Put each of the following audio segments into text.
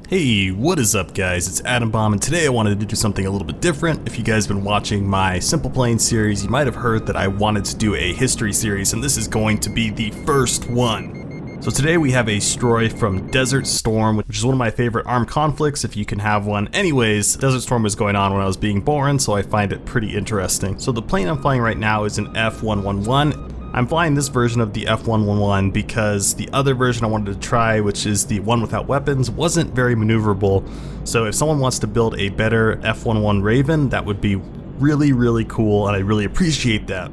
Hey, what is up guys? It's Adam Bomb, and today I wanted to do something a little bit different. If you guys have been watching my Simple Planes series, you might have heard that I wanted to do a history series, and this is going to be the first one. So today we have a story from Desert Storm, which is one of my favorite armed conflicts if you can have one. Anyways, Desert Storm was going on when I was being born, so I find it pretty interesting. So the plane I'm flying right now is an EF-111. I'm flying this version of the F-111 because the other version I wanted to try, which is the one without weapons, wasn't very maneuverable. So if someone wants to build a better F-111 Raven, that would be really cool, and I really appreciate that.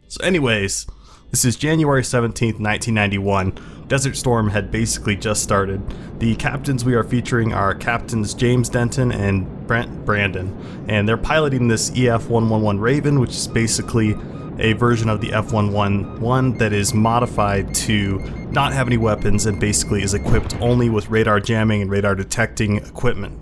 So anyways, this is January 17th, 1991. Desert Storm had basically just started. The captains we are featuring are Captains James Denton and Brent Brandon, and they're piloting this EF-111 Raven, which is basically a version of the F-111 that is modified to not have any weapons and basically is equipped only with radar jamming and radar detecting equipment.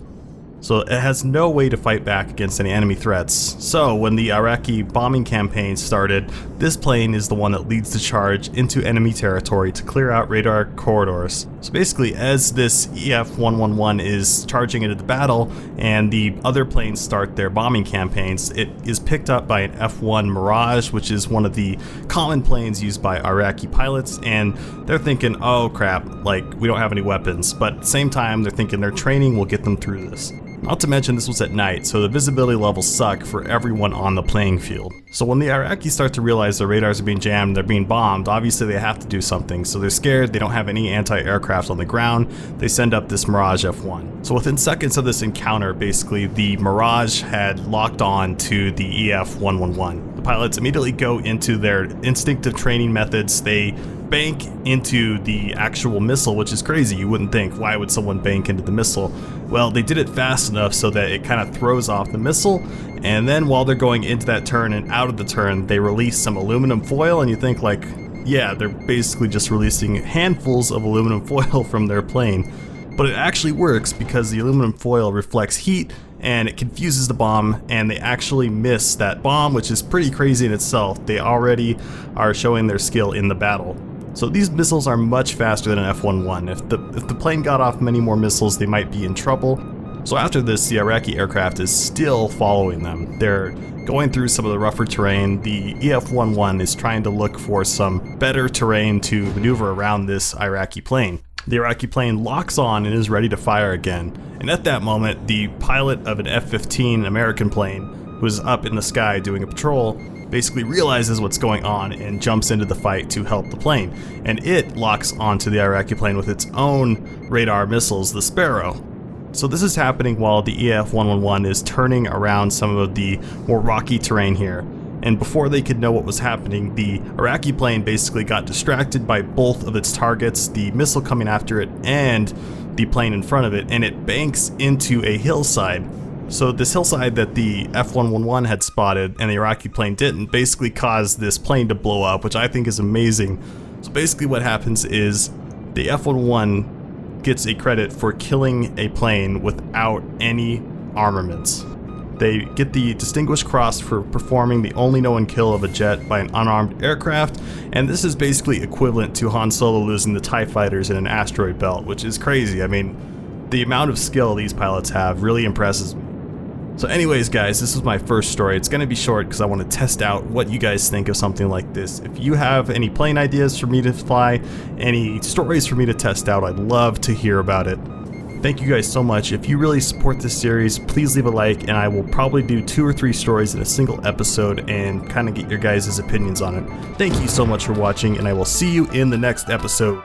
So it has no way to fight back against any enemy threats. So when the Iraqi bombing campaign started, this plane is the one that leads the charge into enemy territory to clear out radar corridors. So basically, as this EF-111 is charging into the battle and the other planes start their bombing campaigns, it is picked up by an F-1 Mirage, which is one of the common planes used by Iraqi pilots, and they're thinking, oh crap, like we don't have any weapons, but at the same time they're thinking their training will get them through this. Not to mention this was at night, so the visibility levels suck for everyone on the playing field. So when the Iraqis start to realize their radars are being jammed and they're being bombed, obviously they have to do something. So they're scared, they don't have any anti-aircraft on the ground, they send up this Mirage F1. So within seconds of this encounter, basically the Mirage had locked on to the EF-111. The pilots immediately go into their instinctive training methods. They bank into the actual missile, which is crazy. You wouldn't think, why would someone bank into the missile? Well, they did it fast enough so that it kind of throws off the missile, and then while they're going into that turn and out of the turn, they release some aluminum foil, and you think like, yeah, they're basically just releasing handfuls of aluminum foil from their plane. But it actually works because the aluminum foil reflects heat and it confuses the bomb, and they actually miss that bomb, which is pretty crazy in itself. They already are showing their skill in the battle. So these missiles are much faster than an F-111. If the plane got off many more missiles, they might be in trouble. So after this, the Iraqi aircraft is still following them. They're going through some of the rougher terrain. The EF-111 is trying to look for some better terrain to maneuver around this Iraqi plane. The Iraqi plane locks on and is ready to fire again. And at that moment, the pilot of an F-15 American plane, who is up in the sky doing a patrol, basically realizes what's going on and jumps into the fight to help the plane. And it locks onto the Iraqi plane with its own radar missiles, the Sparrow. So this is happening while the EF-111 is turning around some of the more rocky terrain here. And before they could know what was happening, the Iraqi plane basically got distracted by both of its targets, the missile coming after it and the plane in front of it, and it banks into a hillside. So this hillside that the F-111 had spotted and the Iraqi plane didn't basically caused this plane to blow up, which I think is amazing. So basically what happens is the F-111 gets a credit for killing a plane without any armaments. They get the Distinguished Cross for performing the only known kill of a jet by an unarmed aircraft, and this is basically equivalent to Han Solo losing the TIE fighters in an asteroid belt, which is crazy. I mean, the amount of skill these pilots have really impresses me. So anyways guys, this is my first story. It's going to be short because I want to test out what you guys think of something like this. If you have any plane ideas for me to fly, any stories for me to test out, I'd love to hear about it. Thank you guys so much. If you really support this series, please leave a like, and I will probably do 2 or 3 stories in a single episode and kind of get your guys' opinions on it. Thank you so much for watching, and I will see you in the next episode.